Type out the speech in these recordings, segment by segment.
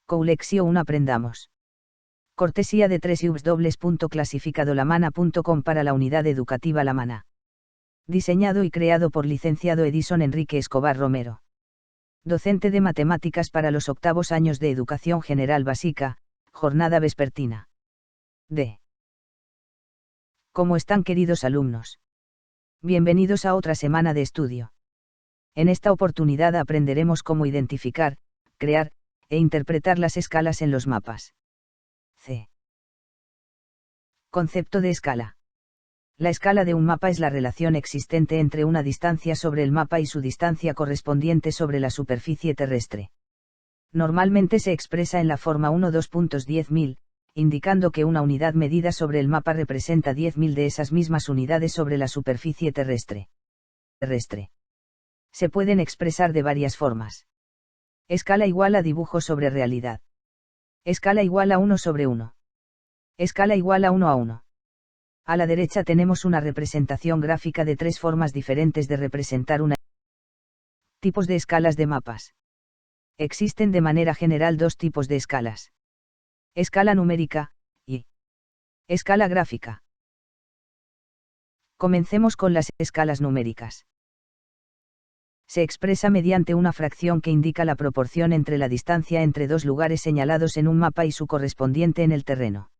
Colección aprendamos. Cortesía de www.clasificadolamana.com para la unidad educativa La Mana. Diseñado y creado por licenciado Edison Enrique Escobar Romero. Docente de matemáticas para los octavos años de educación general básica, jornada vespertina. D. ¿Cómo están, queridos alumnos? Bienvenidos a otra semana de estudio. En esta oportunidad aprenderemos cómo identificar, crear, e interpretar las escalas en los mapas. C. Concepto de escala. La escala de un mapa es la relación existente entre una distancia sobre el mapa y su distancia correspondiente sobre la superficie terrestre. Normalmente se expresa en la forma 1,2.10.000, indicando que una unidad medida sobre el mapa representa 10.000 de esas mismas unidades sobre la superficie terrestre. Se pueden expresar de varias formas. Escala igual a dibujo sobre realidad. Escala igual a 1 sobre 1. Escala igual a 1 a 1. A la derecha tenemos una representación gráfica de tres formas diferentes de representar una. Tipos de escalas de mapas. Existen de manera general dos tipos de escalas. Escala numérica, y escala gráfica. Comencemos con las escalas numéricas. Se expresa mediante una fracción que indica la proporción entre la distancia entre dos lugares señalados en un mapa y su correspondiente en el terreno.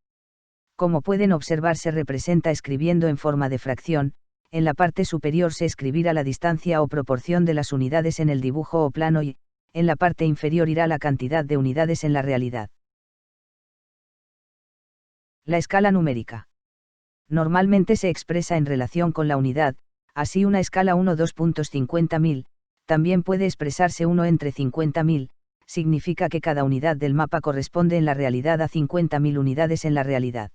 Como pueden observar, se representa escribiendo en forma de fracción. En la parte superior se escribirá la distancia o proporción de las unidades en el dibujo o plano y, en la parte inferior irá la cantidad de unidades en la realidad. La escala numérica. Normalmente se expresa en relación con la unidad, así una escala 1,2.50.000, también puede expresarse 1 entre 50.000, significa que cada unidad del mapa corresponde en la realidad a 50.000 unidades en la realidad.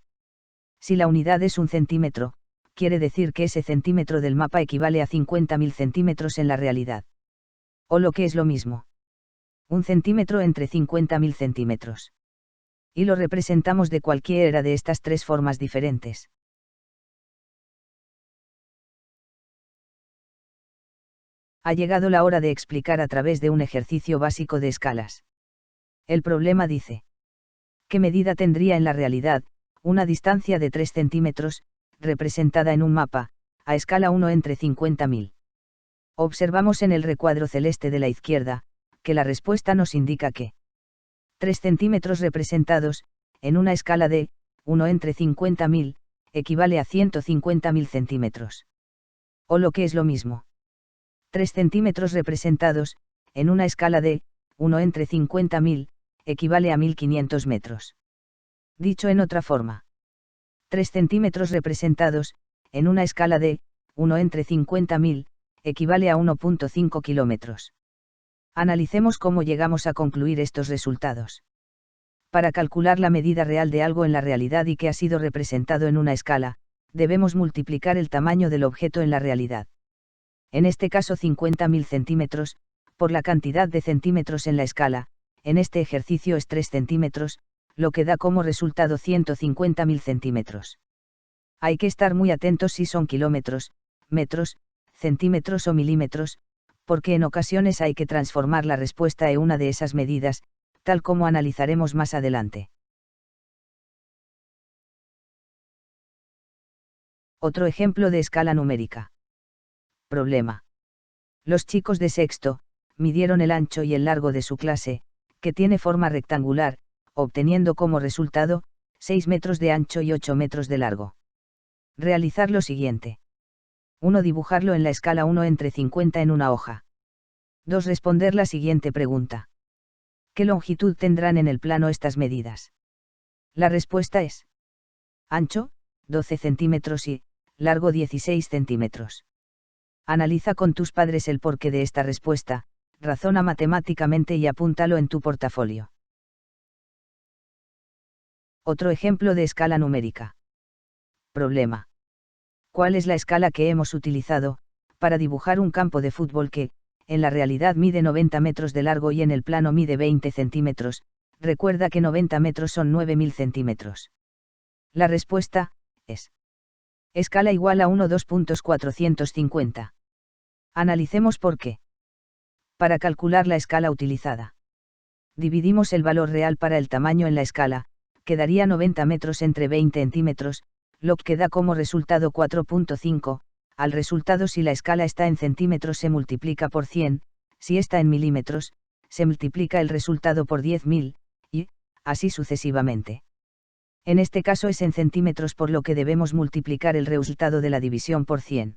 Si la unidad es un centímetro, quiere decir que ese centímetro del mapa equivale a 50.000 centímetros en la realidad. O lo que es lo mismo. Un centímetro entre 50.000 centímetros. Y lo representamos de cualquiera de estas tres formas diferentes. Ha llegado la hora de explicar a través de un ejercicio básico de escalas. El problema dice: ¿qué medida tendría en la realidad una distancia de 3 centímetros, representada en un mapa, a escala 1 entre 50.000? Observamos en el recuadro celeste de la izquierda, que la respuesta nos indica que 3 centímetros representados, en una escala de 1 entre 50.000, equivale a 150.000 centímetros. O lo que es lo mismo. 3 centímetros representados, en una escala de 1 entre 50.000, equivale a 1.500 metros. Dicho en otra forma. 3 centímetros representados, en una escala de 1 entre 50.000, equivale a 1.5 kilómetros. Analicemos cómo llegamos a concluir estos resultados. Para calcular la medida real de algo en la realidad y que ha sido representado en una escala, debemos multiplicar el tamaño del objeto en la realidad. En este caso 50.000 centímetros, por la cantidad de centímetros en la escala, en este ejercicio es 3 centímetros, lo que da como resultado 150.000 centímetros. Hay que estar muy atentos si son kilómetros, metros, centímetros o milímetros, porque en ocasiones hay que transformar la respuesta en una de esas medidas, tal como analizaremos más adelante. Otro ejemplo de escala numérica. Problema. Los chicos de sexto, midieron el ancho y el largo de su clase, que tiene forma rectangular, obteniendo como resultado, 6 metros de ancho y 8 metros de largo. Realizar lo siguiente. 1. Dibujarlo en la escala 1 entre 50 en una hoja. 2. Responder la siguiente pregunta. ¿Qué longitud tendrán en el plano estas medidas? La respuesta es: ancho, 12 centímetros y largo 16 centímetros. Analiza con tus padres el porqué de esta respuesta, razona matemáticamente y apúntalo en tu portafolio. Otro ejemplo de escala numérica. Problema. ¿Cuál es la escala que hemos utilizado para dibujar un campo de fútbol que, en la realidad mide 90 metros de largo y en el plano mide 20 centímetros? Recuerda que 90 metros son 9.000 centímetros. La respuesta es: escala igual a 1,2.450. Analicemos por qué. Para calcular la escala utilizada, Dividimos el valor real para el tamaño en la escala, que daría 90 metros entre 20 centímetros, lo que da como resultado 4.5, al resultado si la escala está en centímetros se multiplica por 100, si está en milímetros, se multiplica el resultado por 10.000, y, así sucesivamente. En este caso es en centímetros por lo que debemos multiplicar el resultado de la división por 100.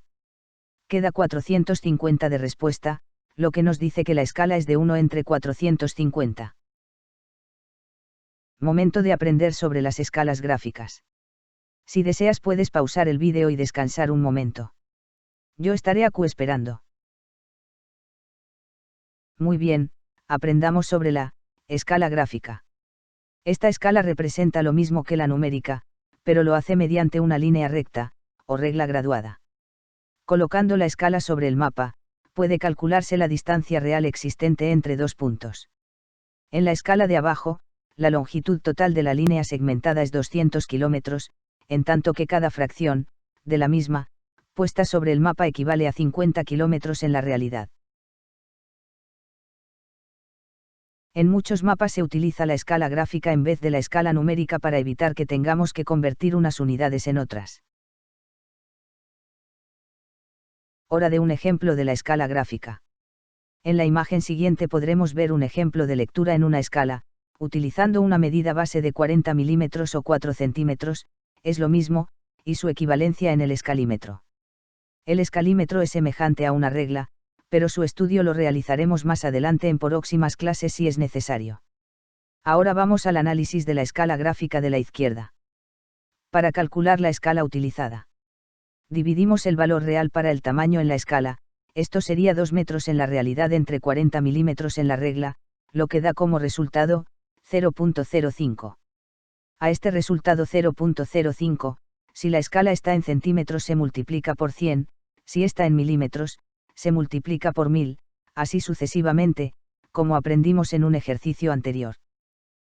Queda 450 de respuesta, lo que nos dice que la escala es de 1 entre 450. Momento de aprender sobre las escalas gráficas. Si deseas puedes pausar el vídeo y descansar un momento. Yo estaré aquí esperando. Muy bien, aprendamos sobre la escala gráfica. Esta escala representa lo mismo que la numérica, pero lo hace mediante una línea recta, o regla graduada. Colocando la escala sobre el mapa, puede calcularse la distancia real existente entre dos puntos. En la escala de abajo, la longitud total de la línea segmentada es 200 kilómetros, en tanto que cada fracción, de la misma, puesta sobre el mapa equivale a 50 kilómetros en la realidad. En muchos mapas se utiliza la escala gráfica en vez de la escala numérica para evitar que tengamos que convertir unas unidades en otras. Hora de un ejemplo de la escala gráfica. En la imagen siguiente podremos ver un ejemplo de lectura en una escala, utilizando una medida base de 40 milímetros o 4 centímetros, es lo mismo, y su equivalencia en el escalímetro. El escalímetro es semejante a una regla, pero su estudio lo realizaremos más adelante en próximas clases si es necesario. Ahora vamos al análisis de la escala gráfica de la izquierda. Para calcular la escala utilizada, dividimos el valor real para el tamaño en la escala, esto sería 2 metros en la realidad entre 40 milímetros en la regla, lo que da como resultado, 0.05. A este resultado 0.05, si la escala está en centímetros se multiplica por 100, si está en milímetros, se multiplica por 1000, así sucesivamente, como aprendimos en un ejercicio anterior.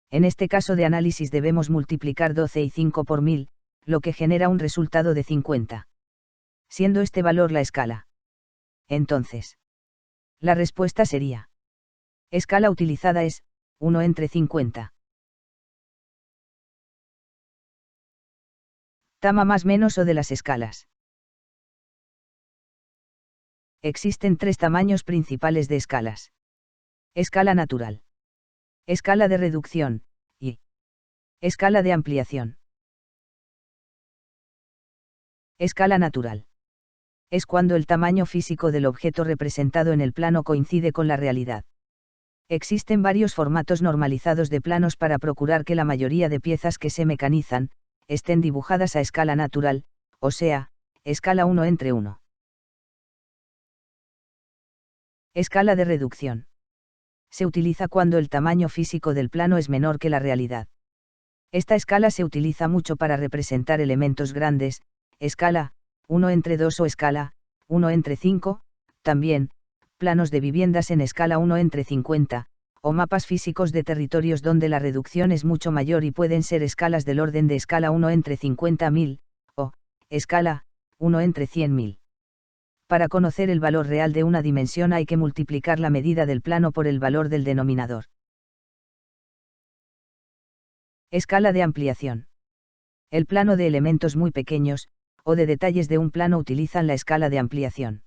En este caso de análisis debemos multiplicar 12 y 5 por 1000, lo que genera un resultado de 50. Siendo este valor la escala. Entonces, la respuesta sería: escala utilizada es 1 entre 50. Tama más menos o de las escalas. Existen tres tamaños principales de escalas. Escala natural, escala de reducción, y escala de ampliación. Escala natural. Es cuando el tamaño físico del objeto representado en el plano coincide con la realidad. Existen varios formatos normalizados de planos para procurar que la mayoría de piezas que se mecanizan, estén dibujadas a escala natural, o sea, escala 1 entre 1. Escala de reducción. Se utiliza cuando el tamaño físico del plano es menor que la realidad. Esta escala se utiliza mucho para representar elementos grandes, escala 1 entre 2 o escala 1 entre 5, también, planos de viviendas en escala 1 entre 50, o mapas físicos de territorios donde la reducción es mucho mayor y pueden ser escalas del orden de escala 1 entre 50.000, o escala 1 entre 100.000. Para conocer el valor real de una dimensión hay que multiplicar la medida del plano por el valor del denominador. Escala de ampliación. El plano de elementos muy pequeños, o de detalles de un plano utilizan la escala de ampliación.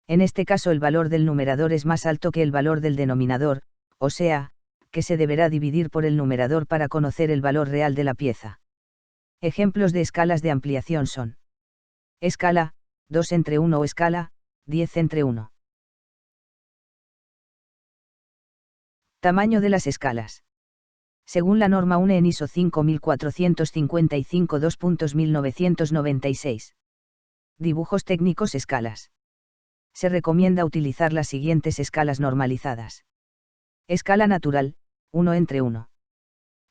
En este caso el valor del numerador es más alto que el valor del denominador, o sea, que se deberá dividir por el numerador para conocer el valor real de la pieza. Ejemplos de escalas de ampliación son: escala 2 entre 1 o escala 10 entre 1. Tamaño de las escalas. Según la norma UNE en ISO 5455 2.1996. Dibujos técnicos escalas. Se recomienda utilizar las siguientes escalas normalizadas. Escala natural, 1 entre 1.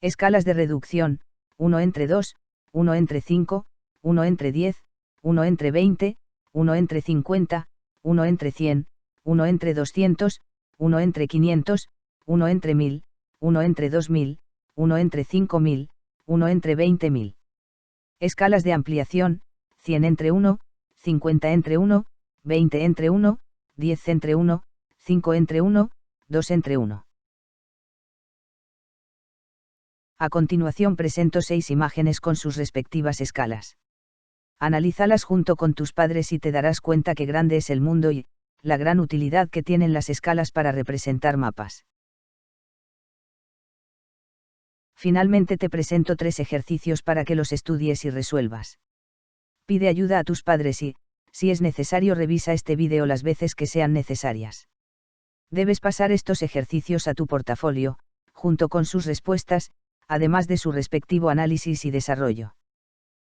Escalas de reducción, 1 entre 2, 1 entre 5, 1 entre 10, 1 entre 20, 1 entre 50, 1 entre 100, 1 entre 200, 1 entre 500, 1 entre 1000, 1 entre 2000, 1 entre 5000, 1 entre 20.000. Escalas de ampliación, 100 entre 1, 50 entre 1, 20 entre 1, 10 entre 1, 5 entre 1, 2 entre 1. A continuación presento 6 imágenes con sus respectivas escalas. Analízalas junto con tus padres y te darás cuenta qué grande es el mundo y la gran utilidad que tienen las escalas para representar mapas. Finalmente te presento 3 ejercicios para que los estudies y resuelvas. Pide ayuda a tus padres y, si es necesario, revisa este vídeo las veces que sean necesarias. Debes pasar estos ejercicios a tu portafolio, junto con sus respuestas, además de su respectivo análisis y desarrollo.